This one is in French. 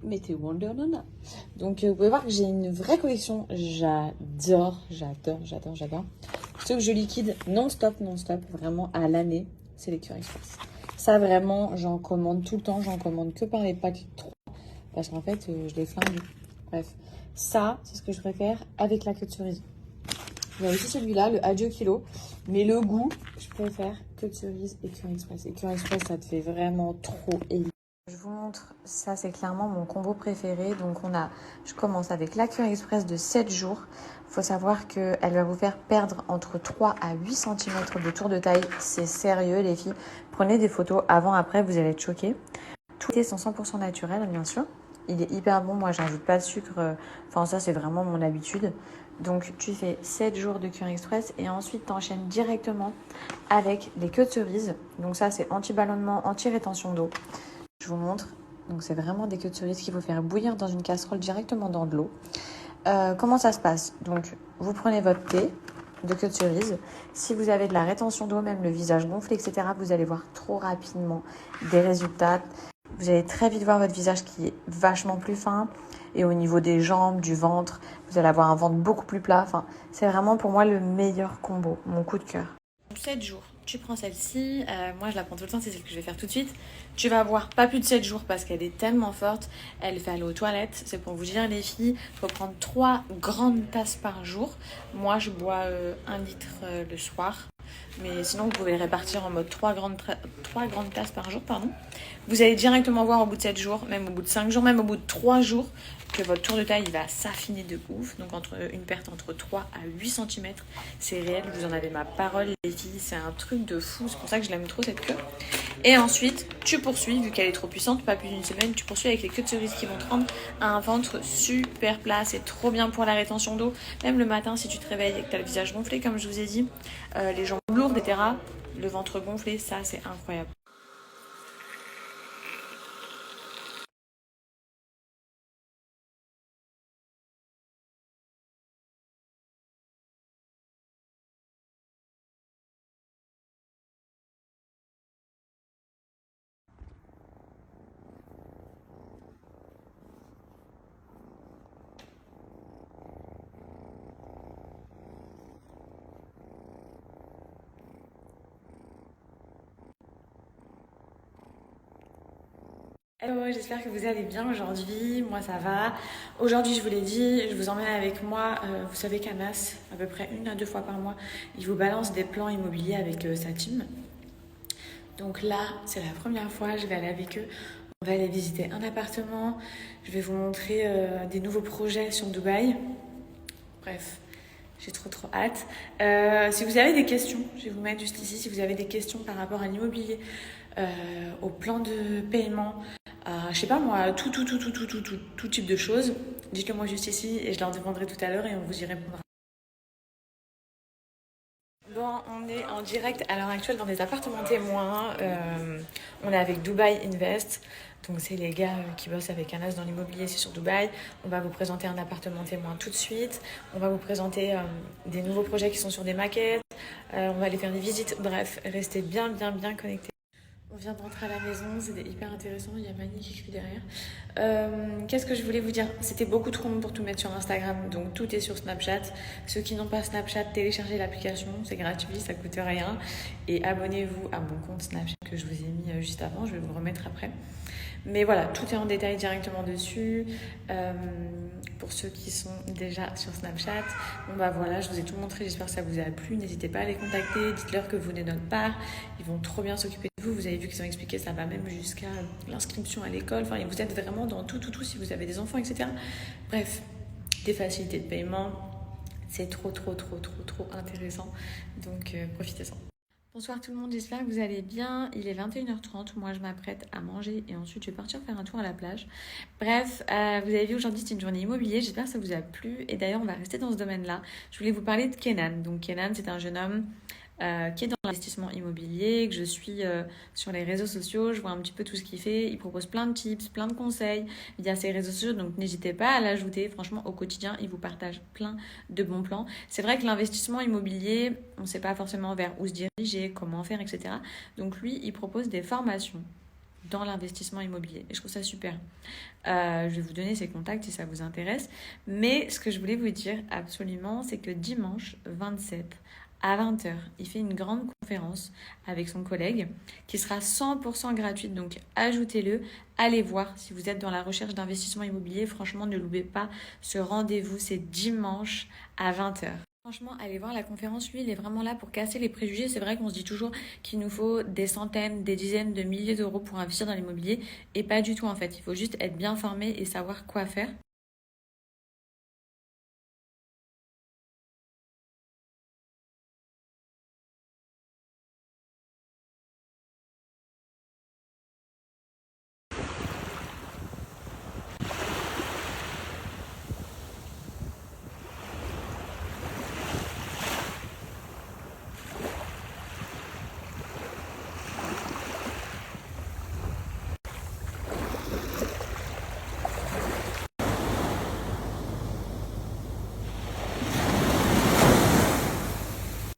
Météo Wonderland. Donc vous pouvez voir que j'ai une vraie collection. J'adore. Ce que je liquide non-stop, vraiment à l'année, c'est les Cure Express. Ça vraiment, j'en commande tout le temps. J'en commande que par les packs 3 parce qu'en fait, je les flingue. Bref, ça, c'est ce que je préfère avec la queue de cerise. Il y a aussi celui-là, le Adieu Kilo. Mais le goût, je préfère queue de cerise et Cure Express. Et Cure Express, ça te fait vraiment trop évident. Je vous montre, ça c'est clairement mon combo préféré. Donc je commence avec la Cure Express de 7 jours. Il faut savoir qu'elle va vous faire perdre entre 3 à 8 cm de tour de taille. C'est sérieux les filles. Prenez des photos avant, après, vous allez être choqués. Tous les sont 100% naturels bien sûr. Il est hyper bon, moi j'ajoute pas de sucre. Enfin ça c'est vraiment mon habitude. Donc tu fais 7 jours de Cure Express et ensuite tu enchaînes directement avec les queues de cerise. Donc ça c'est anti-ballonnement, anti-rétention d'eau. Je vous montre. Donc c'est vraiment des queues de cerise qu'il faut faire bouillir dans une casserole directement dans de l'eau. Comment ça se passe? Donc vous prenez votre thé de queue de cerise. Si vous avez de la rétention d'eau, même le visage gonflé, etc., vous allez voir trop rapidement des résultats. Vous allez très vite voir votre visage qui est vachement plus fin. Et au niveau des jambes, du ventre, vous allez avoir un ventre beaucoup plus plat. Enfin, c'est vraiment pour moi le meilleur combo, mon coup de cœur. 7 jours, tu prends celle-ci. Moi, je la prends tout le temps, c'est celle que je vais faire tout de suite. Tu vas avoir pas plus de 7 jours parce qu'elle est tellement forte. Elle fait aller aux toilettes. C'est pour vous dire, les filles, il faut prendre 3 grandes tasses par jour. Moi, je bois 1 litre le soir. Mais sinon, vous pouvez répartir en mode 3 grandes tasses par jour. Vous allez directement voir au bout de 7 jours, même au bout de 5 jours, même au bout de 3 jours, que votre tour de taille il va s'affiner de ouf. Donc une perte entre 3 à 8 cm, c'est réel, vous en avez ma parole les filles, c'est un truc de fou, c'est pour ça que je l'aime trop cette queue. Et ensuite, tu poursuis, vu qu'elle est trop puissante, pas plus d'une semaine, tu poursuis avec les queues de cerise qui vont te rendre un ventre super plat, c'est trop bien pour la rétention d'eau. Même le matin, si tu te réveilles et que tu as le visage gonflé, comme je vous ai dit, les jambes lourdes, etc., le ventre gonflé, ça c'est incroyable. Hello, j'espère que vous allez bien aujourd'hui. Moi, ça va. Aujourd'hui, je vous l'ai dit, je vous emmène avec moi. Vous savez qu'Anas, à peu près 1 à 2 fois par mois, il vous balance des plans immobiliers avec sa team. Donc là, c'est la première fois, je vais aller avec eux. On va aller visiter un appartement. Je vais vous montrer des nouveaux projets sur Dubaï. Bref, j'ai trop hâte. Si vous avez des questions, je vais vous mettre juste ici. Si vous avez des questions par rapport à l'immobilier, au plan de paiement, je sais pas moi, tout type de choses, dites-le moi juste ici et je leur demanderai tout à l'heure et on vous y répondra. Bon, on est en direct à l'heure actuelle dans des appartements témoins. On est avec Dubai Invest. Donc, c'est les gars qui bossent avec Anas dans l'immobilier, c'est sur Dubaï. On va vous présenter un appartement témoin tout de suite. On va vous présenter des nouveaux projets qui sont sur des maquettes. On va aller faire des visites. Bref, restez bien connectés. On vient de rentrer à la maison, c'était hyper intéressant, il y a Mani qui crie derrière. Qu'est-ce que je voulais vous dire? C'était beaucoup trop long pour tout mettre sur Instagram, donc tout est sur Snapchat. Ceux qui n'ont pas Snapchat, téléchargez l'application, c'est gratuit, ça coûte rien. Et abonnez-vous à mon compte Snapchat que je vous ai mis juste avant, je vais vous le remettre après. Mais voilà, tout est en détail directement dessus. Pour ceux qui sont déjà sur Snapchat, bon bah voilà, je vous ai tout montré, j'espère que ça vous a plu. N'hésitez pas à les contacter, dites-leur que vous venez de notre part. Ils vont trop bien s'occuper de vous. Vous avez vu qu'ils ont expliqué, ça va même jusqu'à l'inscription à l'école. Enfin, vous êtes vraiment dans tout si vous avez des enfants, etc. Bref, des facilités de paiement. C'est trop intéressant. Donc, profitez-en. Bonsoir tout le monde, j'espère que vous allez bien. Il est 21h30, moi je m'apprête à manger et ensuite je vais partir faire un tour à la plage. Bref, vous avez vu aujourd'hui c'est une journée immobilier, j'espère que ça vous a plu. Et d'ailleurs on va rester dans ce domaine-là. Je voulais vous parler de Kenan. Donc Kenan c'est un jeune homme qui est dans l'investissement immobilier, que je suis sur les réseaux sociaux, je vois un petit peu tout ce qu'il fait. Il propose plein de tips, plein de conseils via ses réseaux sociaux, donc n'hésitez pas à l'ajouter. Franchement, au quotidien, il vous partage plein de bons plans. C'est vrai que l'investissement immobilier, on ne sait pas forcément vers où se diriger, comment faire, etc. Donc lui, il propose des formations dans l'investissement immobilier. Et je trouve ça super. Je vais vous donner ses contacts si ça vous intéresse. Mais ce que je voulais vous dire absolument, c'est que dimanche 27 à 20h, il fait une grande conférence avec son collègue qui sera 100% gratuite. Donc ajoutez-le, allez voir si vous êtes dans la recherche d'investissement immobilier. Franchement, ne loupez pas ce rendez-vous, c'est dimanche à 20h. Franchement, allez voir la conférence, lui, il est vraiment là pour casser les préjugés. C'est vrai qu'on se dit toujours qu'il nous faut des centaines, des dizaines de milliers d'euros pour investir dans l'immobilier. Et pas du tout, en fait. Il faut juste être bien formé et savoir quoi faire.